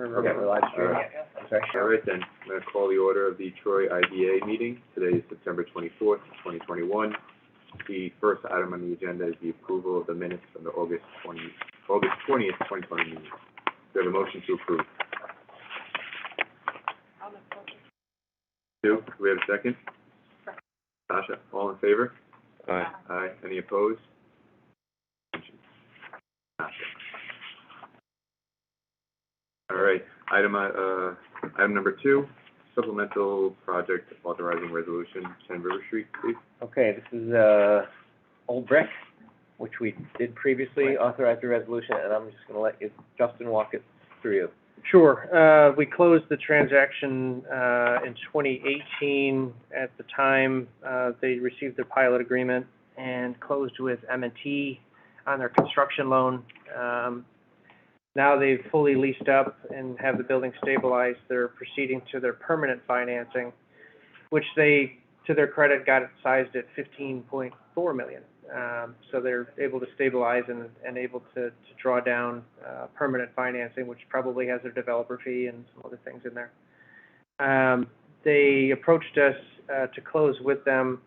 Okay, we're live streaming. I'm sorry. All right, then. I'm going to call the order of the Troy IDA meeting. Today is September 24th, 2021. The first item on the agenda is the approval of the minutes from the August 20th, 2020 meeting. Do we have a motion to approve? Two. Do we have a second? Sasha, all in favor? Aye. Aye. Any opposed? All right. Item number 2, supplemental project authorizing resolution, 10 River Street, please. Okay, this is, Old Brick, which we did previously, authorized a resolution, and I'm just gonna let Justin walk it through. Sure. We closed the transaction in 2018. At the time, they received their pilot agreement and closed with M&T on their construction loan. Now they've fully leased up and have the building stabilized. They're proceeding to their permanent financing, which they, to their credit, got it sized at $15.4 million. So they're able to stabilize and able to draw down permanent financing, which probably has a developer fee and some other things in there. They approached us to close with them.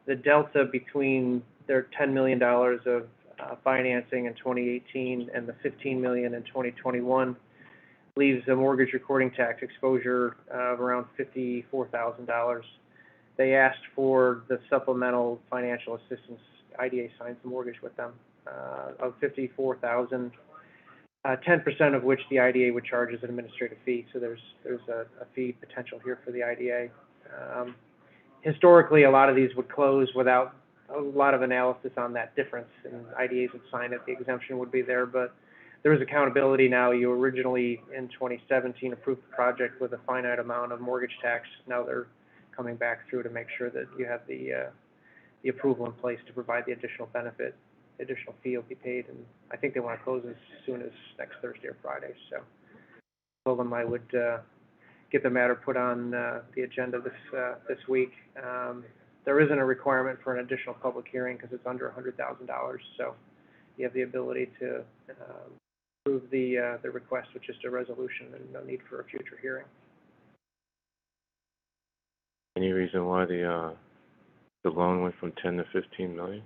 The delta between their $10 million of financing in 2018 and the $15 million in 2021 leaves a mortgage recording tax exposure of around $54,000. They asked for the supplemental financial assistance. IDA signs the mortgage with them of $54,000, 10% of which the IDA would charge as an administrative fee. So there's a fee potential here for the IDA. Historically, a lot of these would close without a lot of analysis on that difference, and IDAs would sign it. The exemption would be there, but there is accountability now. You originally, in 2017, approved the project with a finite amount of mortgage tax. Now they're coming back through to make sure that you have the approval in place to provide the additional benefit. Additional fee will be paid, and I think they want to close as soon as next Thursday or Friday. So I told them I would get the matter put on the agenda this week. There isn't a requirement for an additional public hearing because it's under $100,000. So you have the ability to approve the request with just a resolution and no need for a future hearing. Any reason why the loan went from 10 to 15 million?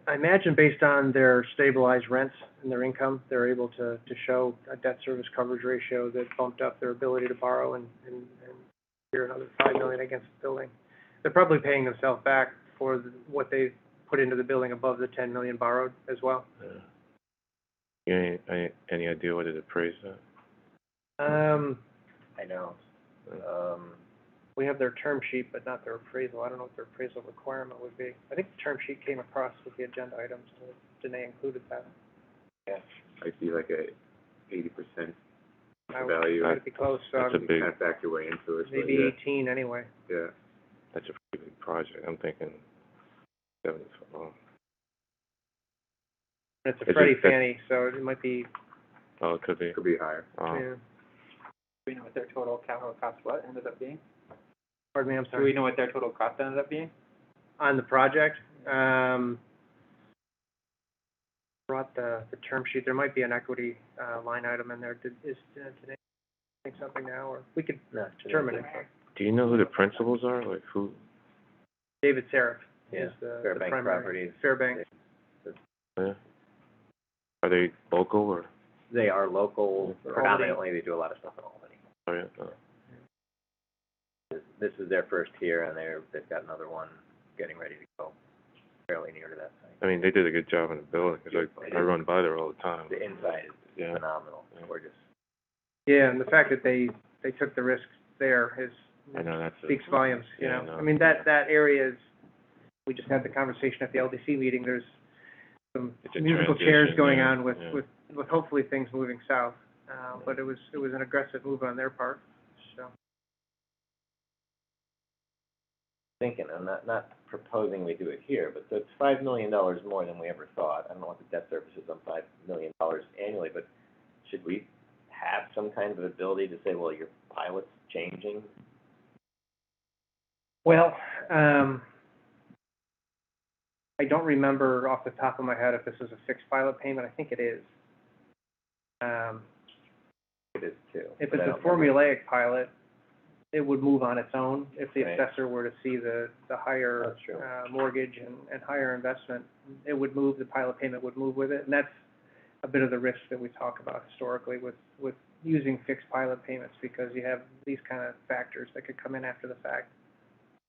I imagine based on their stabilized rents and their income, they're able to show a debt service coverage ratio that bumped up their ability to borrow and here another $5 million against the building. They're probably paying themselves back for what they put into the building above the $10 million borrowed as well. Yeah. Any idea what it appraised at? I know. We have their term sheet, but not their appraisal. I don't know what their appraisal requirement would be. I think the term sheet came across with the agenda items. Danae included that. Yeah. I see like a 80% I value. would be close. So That's a big. Kind of back your way into it. Maybe but, 18 anyway. Yeah. That's a pretty big project. I'm thinking 70. It's a Freddie Fannie, so it might be. Oh, it could be. Could be higher. Yeah. Do we know what their total capital cost ended up being? Pardon me, I'm Do sorry. we know what their total cost ended up being? On the project, brought the term sheet. There might be an equity line item in there. Is today think something now, or we could determine it. Do you know who the principals are? Like who? David Seraph Yeah, is the Fairbank primary. Properties. Fairbank. Yeah. Are they local or? They are local. They're Predominantly, they do a lot of stuff in Albany. Oh yeah. This is their first here, and they've got another one getting ready to go fairly near to that site. I mean, they did a good job in the building because I run by there all the time. The inside is phenomenal. Yeah. Gorgeous. Yeah, and the fact that they took the risk there I know speaks volumes. You yeah, know, no. I mean that area is. We just had the conversation at the LDC meeting. There's some It's a musical chairs transition, going yeah, on with hopefully things moving south. But it was an aggressive move on their part. So. Thinking, I'm not proposing we do it here, but so it's $5 million more than we ever thought. I don't know what the debt service is on $5 million annually, but should we have some kind of ability to say, well, your pilot's changing? Well, I don't remember off the top of my head if this is a fixed pilot payment. I think it is. it is too. If but it's I a don't remember. formulaic pilot, it would move on its own. If the Right. assessor were to see the higher, That's true. mortgage and higher investment, it would move, the pilot payment would move with it. And that's a bit of the risk that we talk about historically with using fixed pilot payments, because you have these kind of factors that could come in after the fact.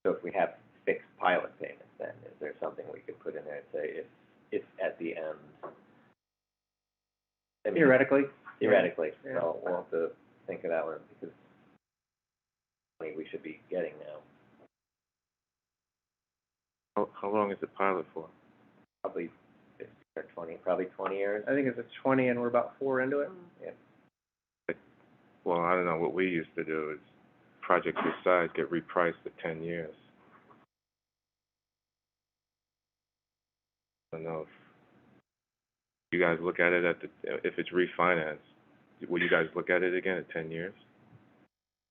So if we have fixed pilot payments, then is there something we could put in there and say if at the end? I mean, Theoretically. Theoretically, Yeah. so we'll have to think of that one, because we should be getting now, How long is the pilot for? probably 15 or 20, probably 20 years. I think it's a 20 and we're about 4 into it. Yeah. Well, I don't know, what we used to do is projects this size get repriced for 10 years. I don't know if you guys look at it if it's refinanced, will you guys look at it again at 10 years?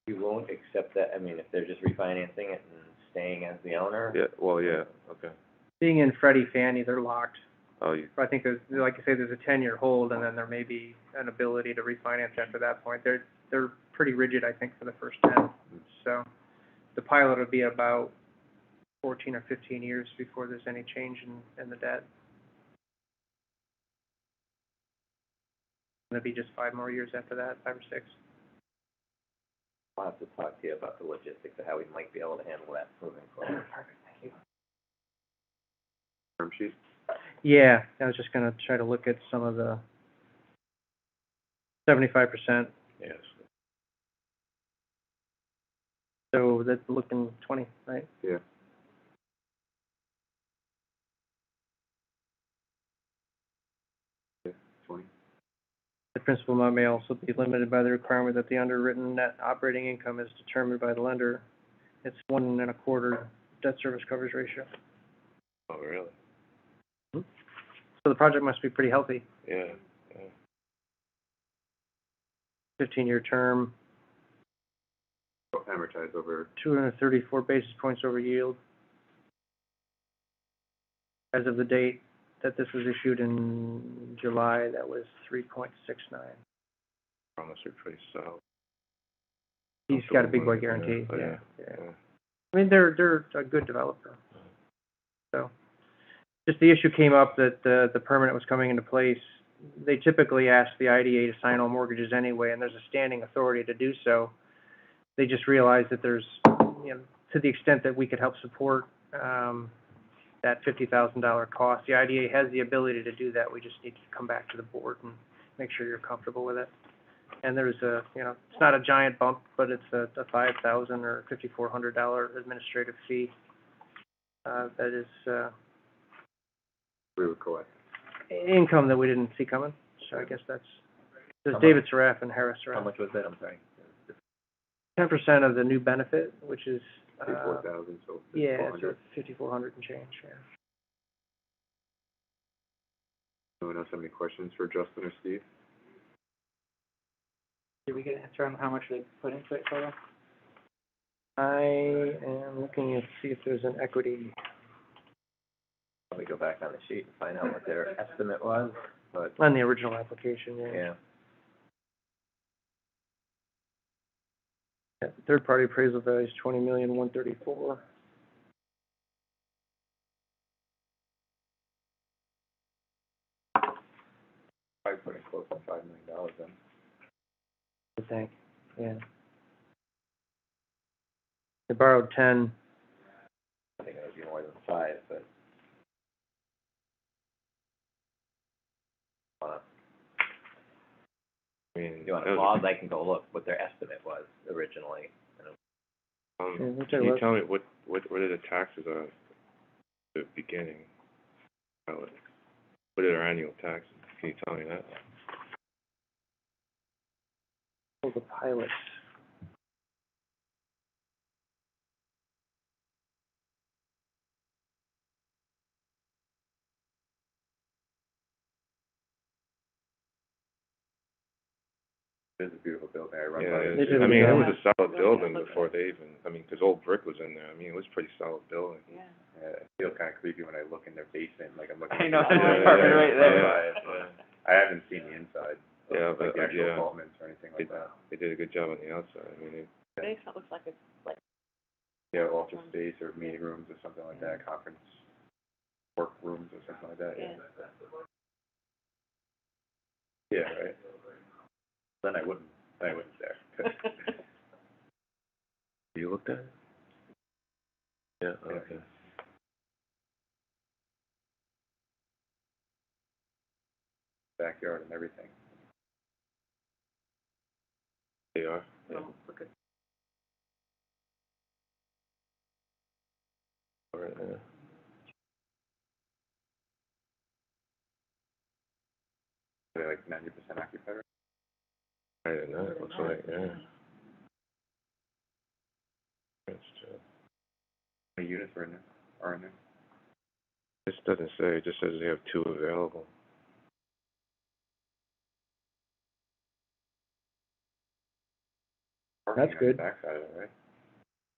You won't accept that, I mean, if they're just refinancing it and staying as the owner? Yeah, well, yeah, okay. Being in Freddie, Fannie, they're locked. Oh, you, I think there's, like you say, there's a 10-year hold, and then there may be an ability to refinance after that point. They're pretty rigid, I think, for the first 10. So the pilot would be about 14 or 15 years before there's any change in the debt. And it'd be just 5 more years after that, 5 or 6. I'll have to talk to you about the logistics of how we might be able to handle that moving forward. Perfect, thank you. Term sheet? Yeah, I was just gonna try to look at some of the 75%, yes. so that's looking 20, right? Yeah. Yeah, 20. The principal amount may also be limited by the requirement that the underwritten net operating income is determined by the lender. It's 1 1/4 debt service coverage ratio. Oh, really? So the project must be pretty healthy. Yeah, yeah. 15-year term, Amortized over, 234 basis points over yield. As of the date that this was issued in July, that was 3.69. Promise are pretty solid. He's got a big boy guarantee, Oh, yeah. yeah. I mean, they're a good developer. So, just the issue came up that the permanent was coming into place. They typically ask the IDA to sign all mortgages anyway, and there's a standing authority to do so. They just realized that there's, you know, to the extent that we could help support, that $50,000 cost, the IDA has the ability to do that. We just need to come back to the board and make sure you're comfortable with it. And there's a, you know, it's not a giant bump, but it's a $5,000 or $5,400 administrative fee, that is, we would collect. income that we didn't see coming. So I guess that's, there's David Seraph and Harris How Seraph. much was that, I'm sorry? 10% of the new benefit, which is, 4,000, so yeah, 400. so 5,400 and change, yeah. Anyone else have any questions for Justin or Steve? Did we get an answer on how much they put into it total? I am looking to see if there's an equity. Probably go back on the sheet and find out what their estimate was, but, On the original application, yeah. yeah. Yeah, third-party appraisal value is $20,134,000. Probably putting close to $5 million then. I think, yeah. They borrowed 10. I think it would be more than 5, but. I mean, If you want that to was- pause, I can go look what their estimate was originally. Yeah, we'll take a Can you look. tell me what are the taxes are at the beginning? What are their annual taxes? Can you tell me that? Oh, the pilots. It is a beautiful building. I run Yeah, by it it. They did I a mean, good it job. was a solid building before they even, I mean, 'cause old brick was in there. I mean, it was a pretty solid building. Yeah, I feel kind of creepy when I look in their basement, like I'm looking. I know, at there's the an apartment right there. I haven't seen the inside. Yeah, but, like the actual yeah, apartments or anything like that. they did a good job on the outside, I mean, Basement looks like it's like, Yeah, office space or meeting rooms or something like that, conference, work rooms or something like that, yeah. Yeah, right. Then I wouldn't there. you looked at it? Yeah, okay. Backyard and everything. They are? Yeah. All right, yeah. They're like 90% occupied. Right, and that looks like, yeah. That's true. How many units are in there? This doesn't say, it just says they have 2 available. That's good. Backside of it, right?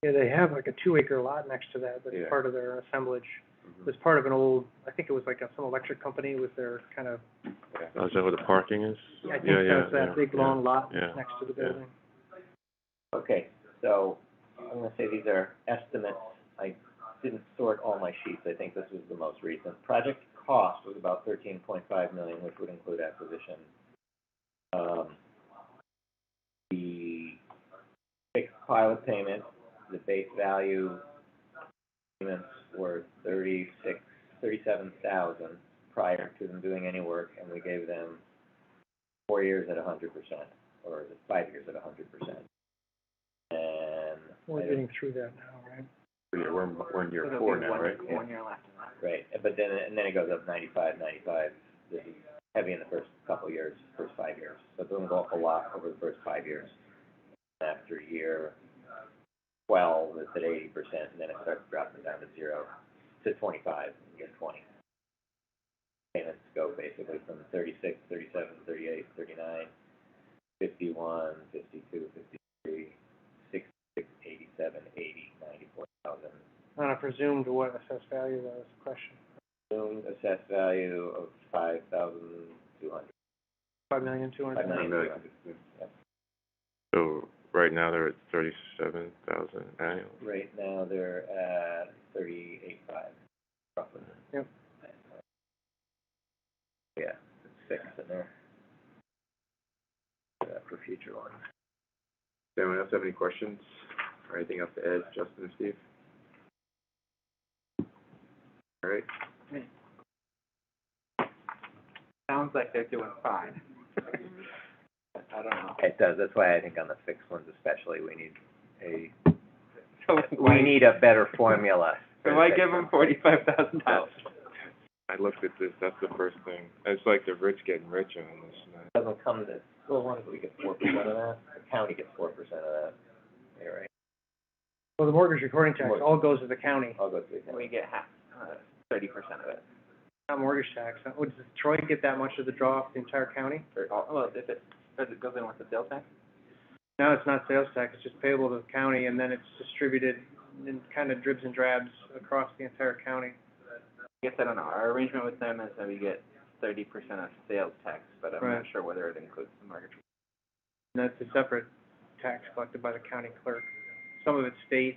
Yeah, they have like a 2-acre lot next to that, that's Yeah. part of their assemblage. Mm-hmm. It was part of an old, I think it was like some electric company with their kind of, Yeah. Oh, is that where the parking is? I think that's that big long lot yeah, next to the yeah. building. Okay, so I'm gonna say these are estimates. I didn't sort all my sheets. I think this was the most recent. Project cost was about 13.5 million, which would include acquisition. The fixed pilot payment, the base value payments were 37,000 prior to them doing any work, and we gave them 4 years at 100%, or is it 5 years at 100%? And We're getting through that now, right? Yeah, we're in year It'll 4 be now, one- right? 1 year left in that. right, but then it goes up 95. This is heavy in the first couple of years, first 5 years. So it doesn't go up a lot over the first 5 years. After year 12, it's at 80%, and then it starts dropping down to 0 to 25 in year 20. Payments go basically from 36, 37, 38, 39, 51, 52, 53, 66, 87, 80, 94,000. On a presumed what assessed value, that was the question. Assumed assessed value of 5,200. 5,200,000. 5,200,000. Yep. So, right now they're at 37,000 annual. Right now, they're at 38.5, roughly. Yep. Yeah, it's fixed in there. For future ones. Does anyone else have any questions or anything else to add, Justin or Steve? All right. Sounds like they're doing fine. I don't know. It does, that's why I think on the fixed ones especially, we need So we need a better formula. for So the I fixed give them ones. $45,000. I looked at this, that's the first thing. It's like the rich getting richer on this. Doesn't come to, well, what, do we get 4% of that? The county gets 4% of that. You're right. Well, the mortgage recording tax all goes to the county, I'll go to the And we get half, 30% of it. not mortgage tax. Does Troy get that much of the draw off the entire county? Or, well, if it goes in with the sales tax? No, it's not sales tax, it's just payable to the county, and then it's distributed in kind of dribs and drabs across the entire county. I guess I don't know. Our arrangement with them is that we get 30% of sales tax, but I'm not Right. sure whether it includes the mortgage. And that's a separate tax collected by the county clerk. Some of it's state,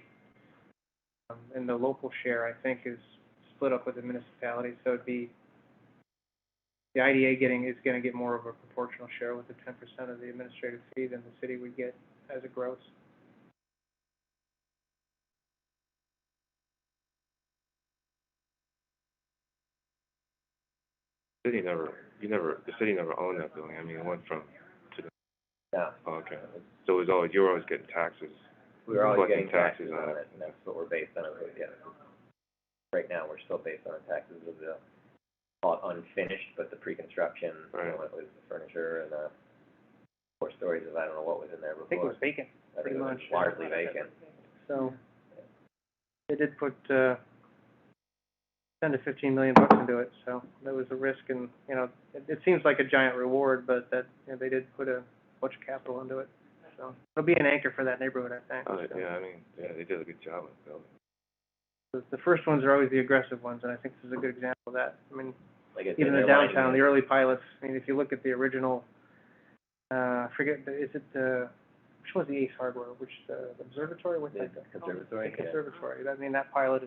and the local share, I think, is split up with the municipalities, so it'd be, the IDA is gonna get more of a proportional share with the 10% of the administrative fee than the city would get as a gross. The city never owned that building. I mean, it went from to the, No. oh, okay. So it was always, you were always getting taxes. We're always Collecting getting taxes taxes on on it, and that's what we're based on, yeah. Right now, we're still based on the taxes of the, call it unfinished, but the pre-construction, you know, Right. it was the furniture and the 4 stories of, I don't know what was in there I think it before. was vacant, I think pretty it was much. largely vacant. So, they did put, 10 to 15 million bucks into it, so that was a risk, and, you know, it seems like a giant reward, but that, you know, they did put a bunch of capital into it, so it'll be an anchor for that neighborhood, I think. Oh, yeah, I mean, yeah, they did a good job with the building. The first ones are always the aggressive ones, and I think this is a good example of that. I mean, Like I said, even the they're lining downtown, it. the early pilots, I mean, if you look at the original I forget, is it the, which was the Ace Hardware, which, the observatory, what's that? The conservatory, The yeah. conservatory, I mean, that pilot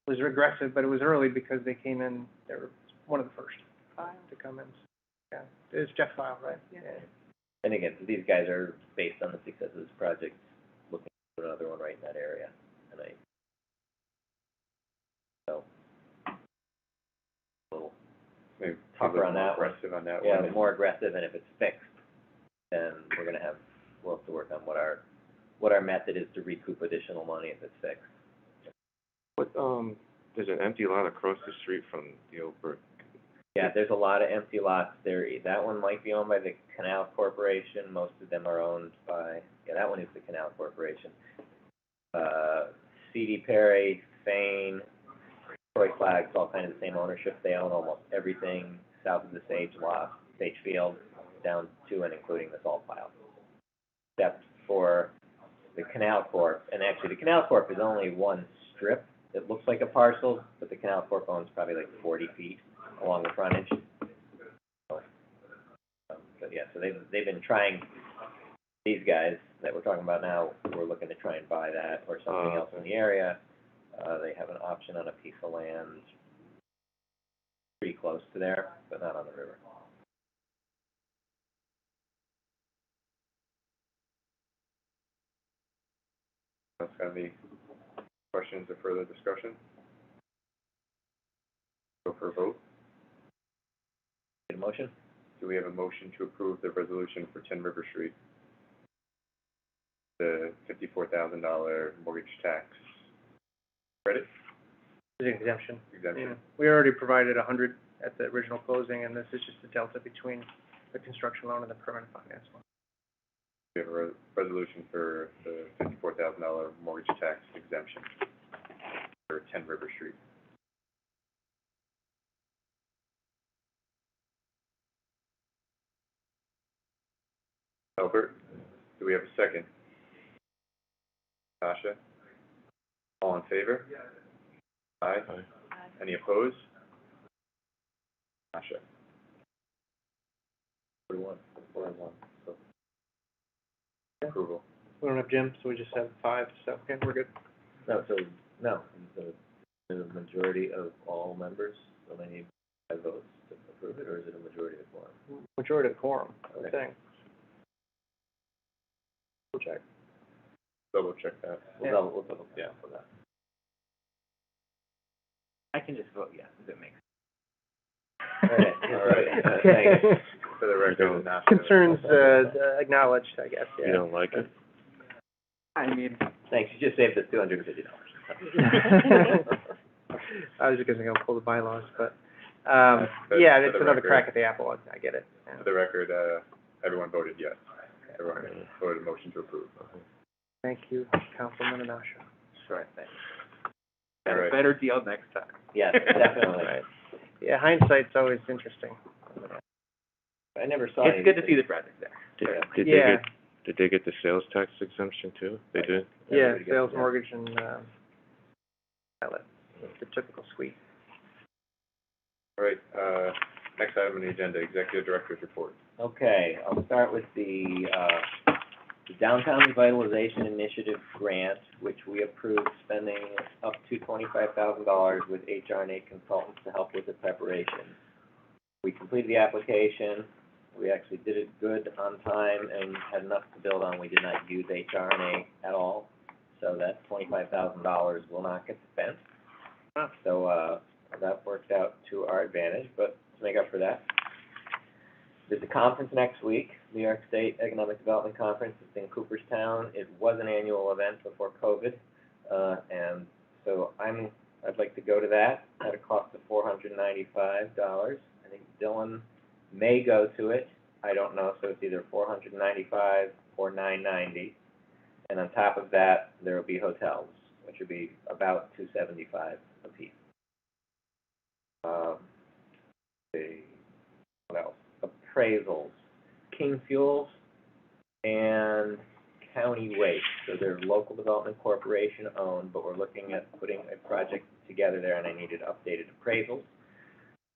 was regressive, but it was early because they came in, they were one of the first to come in. Yeah, it's Jeff File, right? Yeah. And again, these guys are, based on the success of this project, looking for another one right in that area, and so, a little Maybe tougher on that one. aggressive on that Yeah, one. more aggressive, and if it's fixed, then we'll have to work on what our method is to recoup additional money if it's fixed. What, there's an empty lot across the street from the old brick. Yeah, there's a lot of empty lots there. That one might be owned by the Canal Corporation. Most of them are owned by, yeah, that one is the Canal Corporation. C.D. Perry, Fane, Troy Flags, all kind of the same ownership. They own almost everything south of the Sage Field, down to and including the salt pile. Except for the Canal Corp, and actually the Canal Corp is only one strip. It looks like a parcel, but the Canal Corp owns probably like 40 feet along the frontage. But yeah, so they've been trying, these guys that we're talking about now, we're looking to try and buy that or something else in the area. They have an option on a piece of land pretty close to there, but not on the river. Else have any questions or further discussion? Go for a vote. Get a motion? Do we have a motion to approve the resolution for 10 River Street? The $54,000 mortgage tax credit It's an exemption. exemption? Yeah. We already provided 100 at the original closing, and this is just the delta between the construction loan and the permanent finance loan. We have a resolution for the $54,000 mortgage tax exemption for 10 River Street. Albert, do we have a second? Tasha? All in favor? Aye. Any opposed? Tasha? 41. So, Approval. We don't have Jim, so we just have 5, so, yeah, we're good. No, the majority of all members, so they need 5 votes to approve it, or is it a majority of quorum? Majority of quorum, I would Okay. think. We'll check. Double check that. Yeah. We'll double, yeah, for that. I can just vote yes, if it makes Okay, All right. thanks. For the record, Tasha. Concerns, acknowledged, I guess, yeah. You don't like it? I mean, Thanks, you just saved us $250. I was just gonna go pull the bylaws, but, For yeah, the it's another record. crack at the apple, I get it. Yeah. For the record, everyone voted yes. Everyone voted a motion to approve. Thank you, Councilman Anasha. Sure, thanks. All right. better deal next time. Yes, definitely. Right. Yeah, hindsight's always interesting. I never saw It's good to see the project there. Yeah. Did they get the sales tax exemption too? They did? Yeah, Everybody gets sales, it, yeah. mortgage, and, outlet, the typical suite. All right, next item on the agenda, Executive Director's Report. Okay, I'll start with the Downtown Revitalization Initiative grant, which we approved spending up to $25,000 with HR&A consultants to help with the preparation. We completed the application. We actually did it good on time and had enough to build on. We did not use HR&A at all, so that $25,000 will not get spent. So, that worked out to our advantage, but to make up for that, there's a conference next week, New York State Economic Development Conference. It's in Cooperstown. It was an annual event before COVID, and so I'd like to go to that at a cost of $495. I think Dylan may go to it. I don't know, so it's either $495 or $990. And on top of that, there will be hotels, which would be about $275 a piece. What else? Appraisals, King Fuels, and County Waste. So they're local development corporation owned, but we're looking at putting a project together there, and I needed updated appraisals.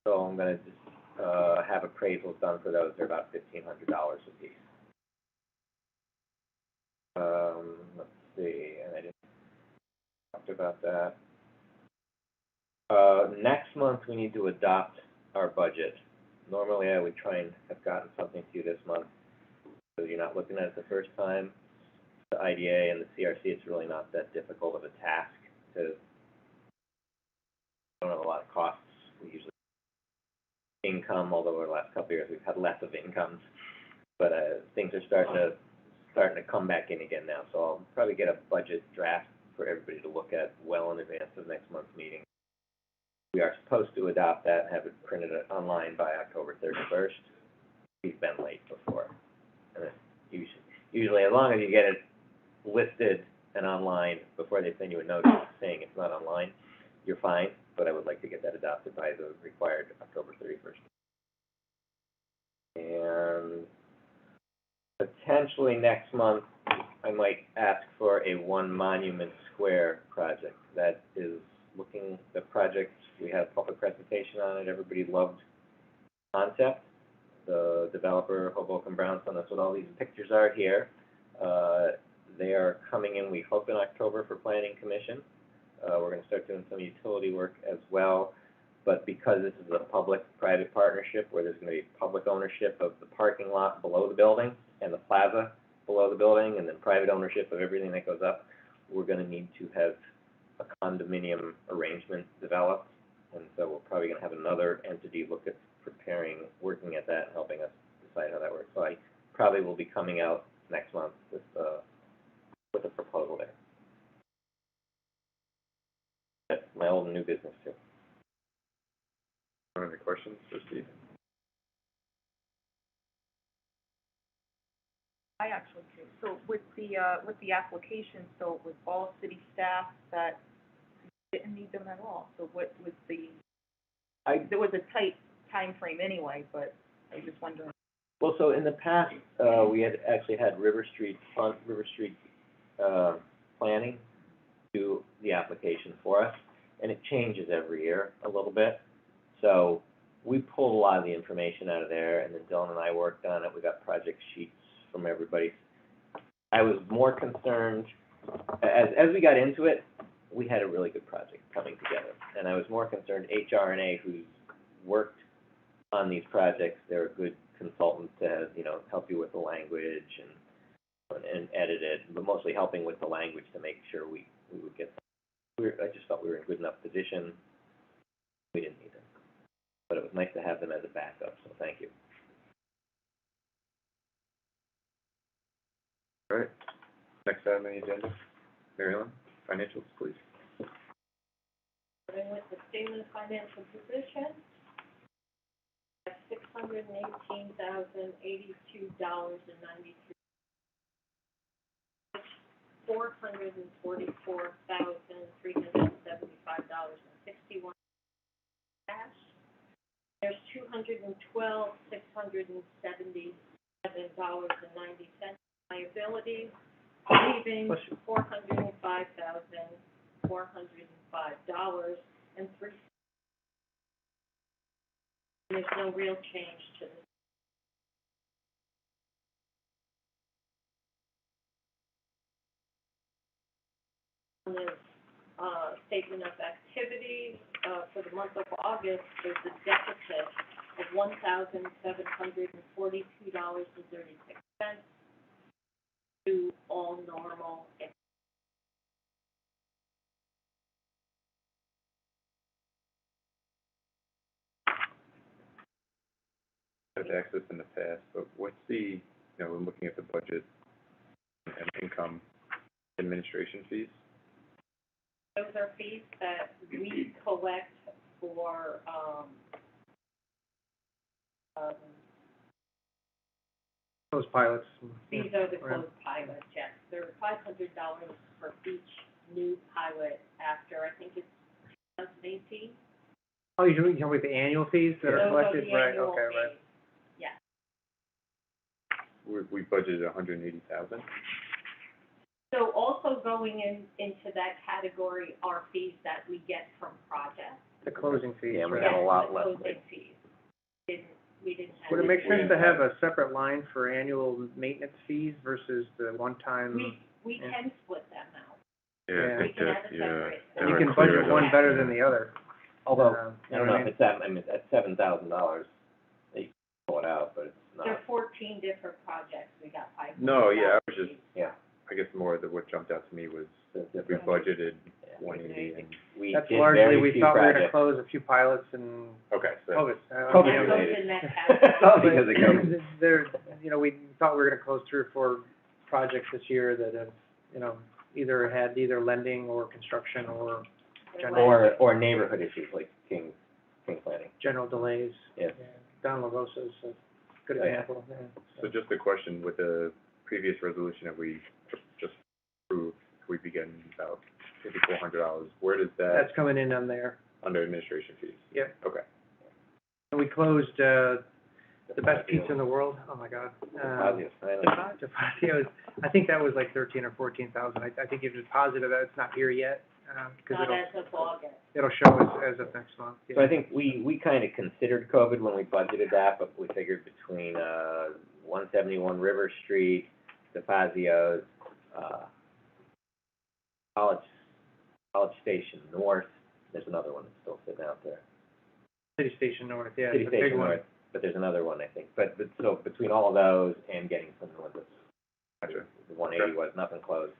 So I'm gonna just have appraisals done for those. They're about $1,500 a piece. Let's see, and I didn't talk about that. Next month, we need to adopt our budget. Normally, I would try and have gotten something to you this month, so you're not looking at it the first time. The IDA and the CRC, it's really not that difficult of a task to, don't have a lot of costs. We usually income, although over the last couple of years, we've had less of incomes, but things are starting to come back in again now, so I'll probably get a budget draft for everybody to look at well in advance of next month's meeting. We are supposed to adopt that and have it printed online by October 31st. We've been late before. And it usually, as long as you get it listed and online before they send you a notice saying it's not online, you're fine, but I would like to get that adopted by the required October 31st. And potentially next month, I might ask for a One Monument Square project. That is looking, the project, we had a public presentation on it, everybody loved the concept. The developer, Hoboken Brownstone, that's what all these pictures are here. They are coming in, we hope, in October for Planning Commission. We're going to start doing some utility work as well, but because this is a public-private partnership where there's going to be public ownership of the parking lot below the building and the plaza below the building, and then private ownership of everything that goes up, we're going to need to have a condominium arrangement developed, and so we're probably going to have another entity look at preparing, working at that, and helping us decide how that works. So I probably will be coming out next month with a proposal there. That's my old and new business too. Any questions for Steve? I actually do. So with the application, so with all city staff that didn't need them at all, so what was there was a tight time frame anyway, but I was just wondering. Well, so in the past, we had actually had River Street Planning do the application for us, and it changes every year a little bit. So we pulled a lot of the information out of there, and then Dylan and I worked on it. We got project sheets from everybody. I was more concerned, as we got into it, we had a really good project coming together, and I was more concerned HR&A, who's worked on these projects, they're a good consultant to, help you with the language and edit it, but mostly helping with the language to make sure we would get I just thought we were in a good enough position. We didn't need them, but it was nice to have them as a backup, so thank you. All right, next item on the agenda, Mary Ellen, financials, please. Starting with the statement of financial position, at $618,082.93. $444,375.61 cash. There's $212,677.90 liabilities, leaving $405,405.03. There's no real change to this. On the statement of activities for the month of August, there's a deficit of $1,742.36 to all normal. Had access in the past, but what's the, when looking at the budget and income administration fees? Those are fees that we collect for, Those pilots. these are the closed pilots, yes. They're $500 for each new pilot after, I think it's 2018. Oh, you're talking about the annual fees that are Those collected? are the Right, annual okay, fees. right. Yes. We budgeted $180,000. So also going into that category are fees that we get from projects. The closing fees, Yeah, we right. have a lot less. Closing fees. we didn't have. Would it make any- sense to have a separate line for annual maintenance fees versus the one-time? We Yeah. can split them out. Yeah, I Yeah. think We can that, have a yeah. separate- they You were can clear budget about- one better than the other. Although, You I don't what know if it's that, I mean, at $7,000, you can pull it out, but it's There are not, 14 different projects, we got $500. No, yeah, I was just, yeah. I guess more that what jumped out to me was the we difference. budgeted Yeah. 180 and, We That's did largely, very we few thought we were gonna projects. close a few pilots and okay, so COVID. COVID you know, related. in that It's all category. because of COVID. There, you know, we thought we were gonna close 3 or 4 projects this year that have, you know, either had lending or construction or Or neighborhood issues like King's Landing. general delays. Yes. Yeah. Don LaRosa's a good Oh, yeah. example, yeah. So just a question, with the previous resolution that we just approved, we'd be getting about $5,400. Where does that, That's coming in on there, under administration fees? yep. Okay. And we closed, the best pizza in the world, oh my God. Obvious, I know. DeFazio's, I think that was like 13 or 14,000. I think you're just positive that it's not here yet, because Not as of August. it'll show as of next month. So I think we kind of considered COVID when we budgeted that, but we figured between, 171 River Street, DeFazio's, College Station North, there's another one that's still sitting out there. City Station North, yeah, City it's a big Station one. North, but there's another one, I think. But so between all of those and getting some of the ones Gotcha. the 180 was, nothing closed.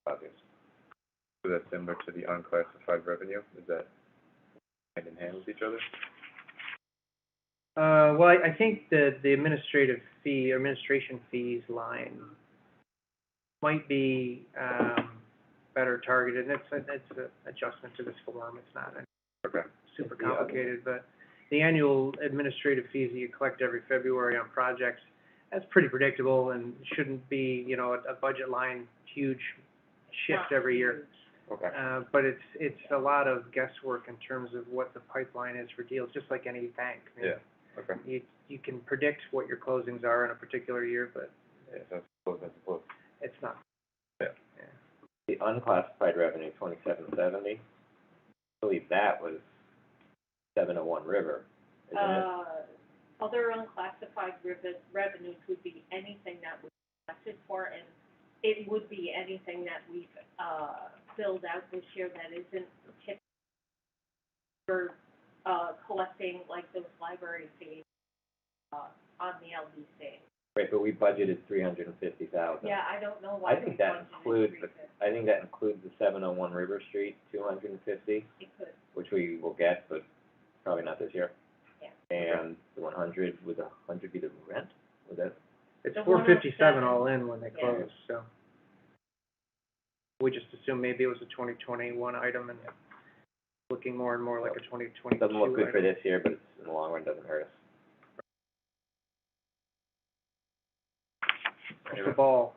Obvious. So that's similar to the unclassified revenue, is that hand in hand with each other? Well, I think the administration fees line might be, better targeted, and it's an adjustment to this form, it's not Okay. super It's the other. complicated, but the annual administrative fees that you collect every February on projects, that's pretty predictable and shouldn't be, you know, a budget line huge shift every year. Okay. But it's a lot of guesswork in terms of what the pipeline is for deals, just like any bank. I mean, Yeah, okay. You can predict what your closings are in a particular year, but Yeah, that's close, it's not. Yeah. The unclassified revenue, 2770, I believe that was 701 River, isn't it? Other unclassified revenues would be anything that we collected for, and it would be anything that we've, filled out this year that isn't typical for, collecting like those library fees, on the LDC. Right, but we budgeted 350,000. Yeah, I don't know why. I think that includes, the. I think that includes the 701 River Street, 250, It could, which we will get, but probably not this year. yeah. And the 100, would the 100 be the rent? Would that, It's The 457 107, all in when they yeah. close, so. We just assumed maybe it was a 2021 item and looking more and more like a 2022 it doesn't look good for item. this year, but it's, in the long run, doesn't hurt us. It's the ball.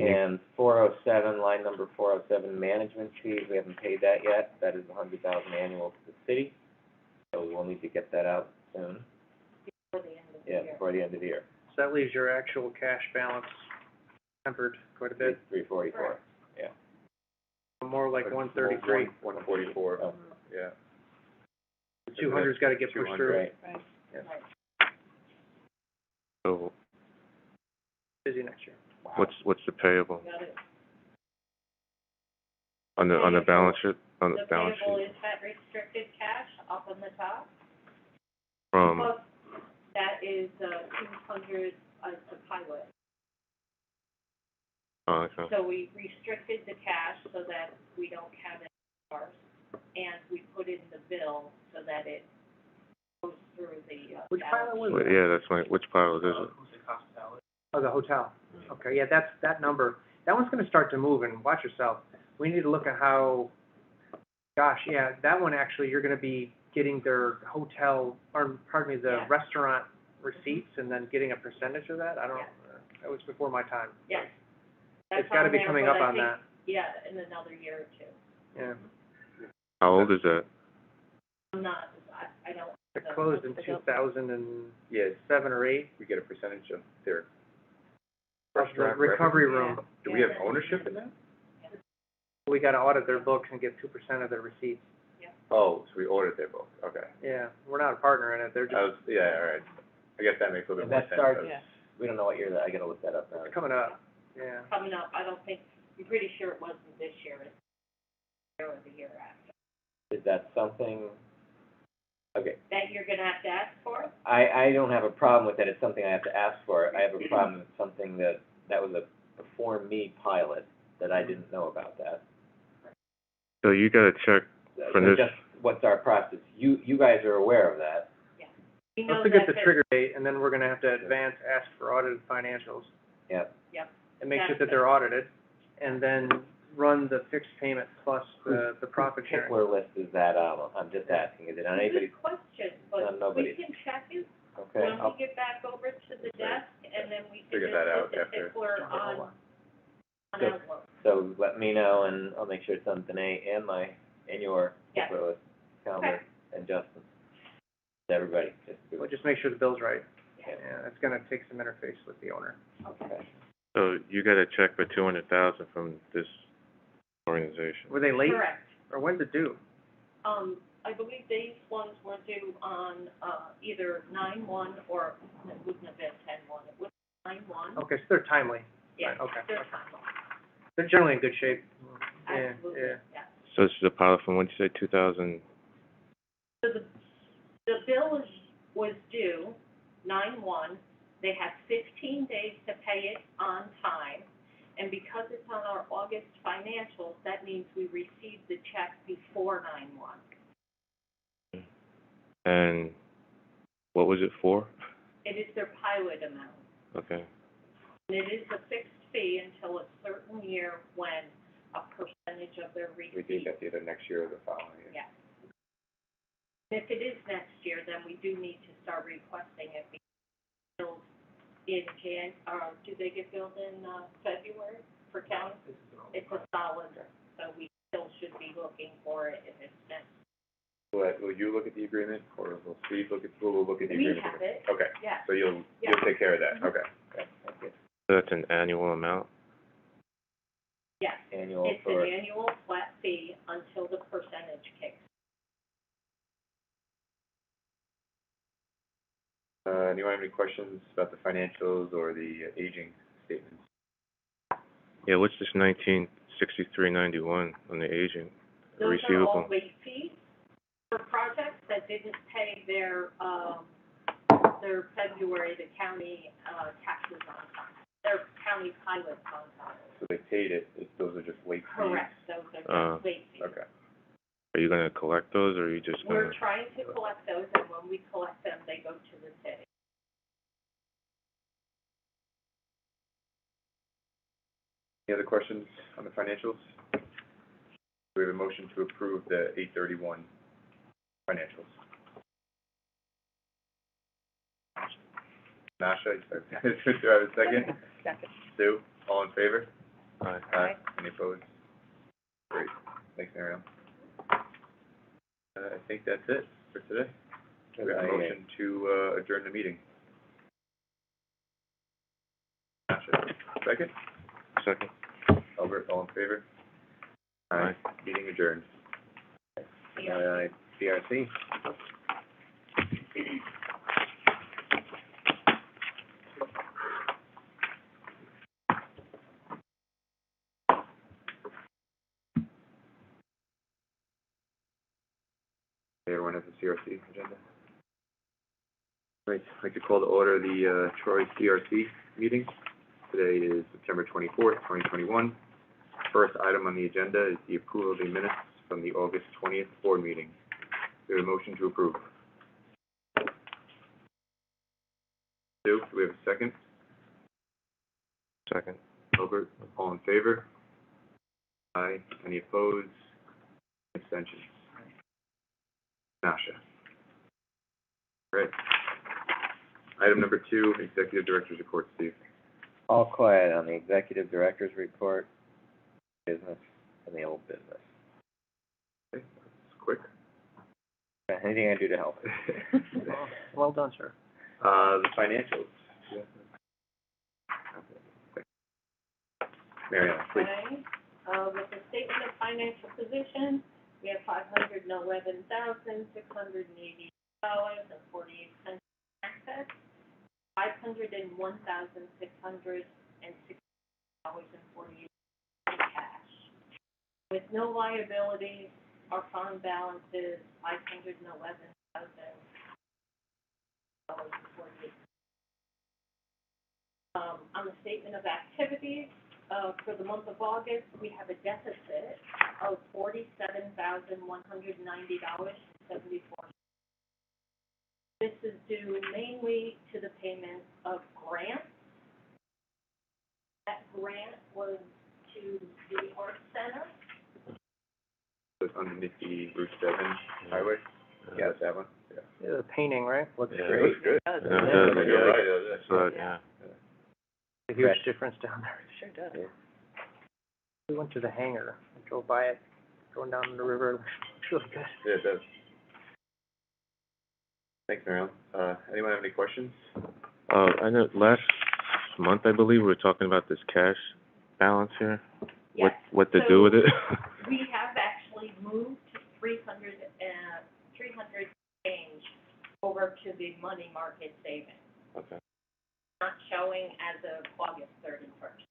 And 407, line number 407, management fees, we haven't paid that yet. That is 100,000 annual to the city, so we'll need to get that out soon. Before the end of the Yeah, year. before the end of the year. So that leaves your actual cash balance tempered quite a bit, 344, yeah. more like 133. 144, Oh, yeah. 200's gotta get pushed 200, through. right. Right, Yeah. right. So Busy next year. what's the payable Got it. on the balance sheet, on the The balance payable sheet is that restricted cash up on the top. from, Plus, that is, 200, the pilot. oh, okay. So we restricted the cash so that we don't have it in ours, and we put in the bill so that it goes through the, Which pilot was Well, it? yeah, that's which pilot is it? Oh, the hotel. Okay, yeah, that's, that number, that one's gonna start to move, and watch yourself. We need to look at how, gosh, yeah, that one actually, you're gonna be getting their hotel, or pardon me, the Yeah. restaurant receipts and then getting a percentage of that? I don't, Yeah. that was before my time. yes. It's gotta be coming up on that, Yeah, in another year or two. yeah. How old is that? I'm not, I don't. It closed in 2007 Yeah, or 8. we get a percentage of their Of the restaurant recovery revenue. room. Do we have ownership in that? We gotta audit their books and get 2% of their receipts. Oh, so we ordered their book, okay. Yeah, we're not a partner in it, they're just, Yeah, all right. I guess that makes a little And bit more that sense. starts, 'cause- we don't know what year that, I gotta look that up now. it's coming up, yeah. Coming up, I don't think, I'm pretty sure it wasn't this year, it's the year or the year after. Is that something, okay, That you're gonna have to ask for? I don't have a problem with that, it's something I have to ask for. I have a problem with something that was a before me pilot, that I didn't know about that. So you gotta check for So this, just, what's our process? You guys are aware of that. We know Let's look at the that trigger date, and then we're gonna have to ask for audited financials, Yep. Yep, and make sure that they're audited, and then run the fixed payment plus the profit sharing. Tickler list is that, I'm just asking, is it on anybody's, good question, on but we nobody's? can check it Okay, when we get back over to the desk, and then we can Figure just that out put the after. tickler on So- Outlook. so let me know, and I'll make sure it's on Danae and your Yeah. tickler list, calendar, and Justin's. Everybody, Well, just make sure the bill's right. Yeah. Yeah, it's gonna take some interface with the owner. okay. so you gotta check for 200,000 from this organization. Were they late, Correct. or when's it due? I believe these ones were due on, either 9/1 or, it wouldn't have been 10/1, it was 9/1. Okay, so they're timely. Yeah, okay. they're timely. They're generally in good shape. Yeah, Absolutely, yeah. yeah. So this is a pilot from, what'd you say, 2000? So the bill was due 9/1, they have 15 days to pay it on time, and because it's on our August financials, that means we received the check before 9/1. And what was it for? It is their pilot amount, Okay. and it is a fixed fee until a certain year when a percentage of their We receipt. think that's either next year or the following year. Yeah. If it is next year, then we do need to start requesting it be billed in do they get billed in, February for county? It's a solid, so we still should be looking for it if it's next. Will you look at the agreement, or will Steve look at the We agreement? have it, Okay, yeah. so you'll Yeah. take care of that, Mhm. okay. Okay, thank you. So that's an annual amount? Yes, Annual it's an for, annual flat fee until the percentage kicks. Anyone have any questions about the financials or the aging statements? Yeah, what's this 1963.91 on the aging Those are receivable? all late fees for projects that didn't pay their February, the county, taxes on time, their county pilots on time. So they paid it, those are just late fees? Correct, those are just late fees. Okay. Are you gonna collect those, or are you just gonna? We're trying to collect those, and when we collect them, they go to the city. Any other questions on the financials? We have a motion to approve the 8/31 financials. Nasha, do I have a second? Second. Sue, all in favor? Aye. Aye. Any opposed? Great, thanks, Mariam. I think that's it for today. We have a motion to, adjourn the meeting. Nasha, second? Second. Albert, all in favor? Aye. Meeting adjourned. CRC. Everyone has the CRC agenda? Right, I'd like to call to order the, Troy CRC meeting. Today is September 24th, 2021. First item on the agenda is the approval of the minutes from the August 20th board meeting. We have a motion to approve. Sue, do we have a second? Second. Albert, all in favor? Aye. Any opposed? Abstentions? Nasha. Right. Item number 2, Executive Director's Report, Steve. All quiet on the executive director's report, business, and the old business. Okay, that's quick. Anything I do to help? Well done, sir. The financials. Mary Ellen, please. Okay, with the statement of financial position, we have $511,680.48 access, $501,660.48 cash. With no liabilities, our fund balance is $511,048. On the statement of activities, for the month of August, we have a deficit of $47,190.74. This is due mainly to the payment of grants. That grant was to the Art Center. It's underneath the Route 7 highway? Yeah, that's that one? Yeah. Yeah, the painting, right? Looks Yeah. great. Looks good. Yeah, it does. You're right, That's what, yeah. A huge Correct. difference down there. Sure does. Yeah. We went to the hangar, and drove by it, going down the river, it's really good. Yeah, it does. Thanks, Mariel. Anyone have any questions? I know last month, I believe, we were talking about this cash balance here. Yes. What to do with it? We have actually moved 300 change over to the money market savings. Okay. Not showing as of August 31st.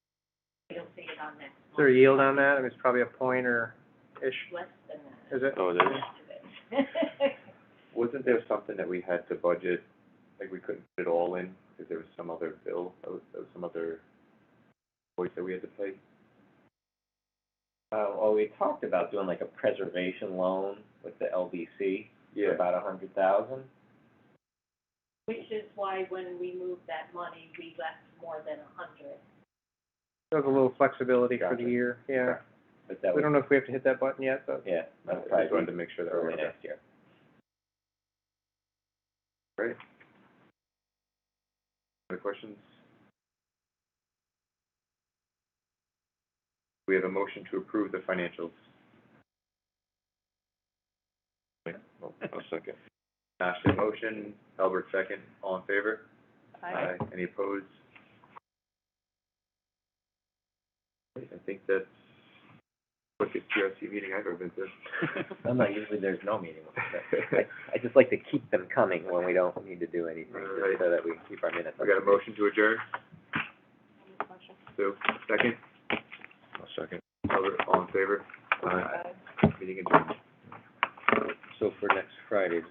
You'll see it on next month. Is there a yield on that? I mean, it's probably a point or ish, Less than that. is it? Oh, it is? Wasn't there something that we had to budget, like we couldn't put it all in, because there was some other bill, there was some other invoice that we had to pay? Well, we talked about doing like a preservation loan with the LBC for Yeah. about $100,000. Which is why when we moved that money, we left more than 100. There's a little flexibility for the Gotcha. year, yeah. But that We was, don't know if we have to hit that button yet, but yeah, I that'll just wanted probably to be make sure that early we're next year. Great. Other questions? We have a motion to approve the financials. I'll second. Ashley, motion, Albert, second. All in favor? Aye. Any opposed? Great, I think that's the quickest CRC meeting I've ever been to. I'm not, usually there's no meeting. I just like to keep them coming when we don't need to do anything, All right. just so that we keep our minutes. We got a motion to adjourn. Sue, second. I'll second. Albert, all in favor? Aye. Meeting adjourned. So for next Friday's,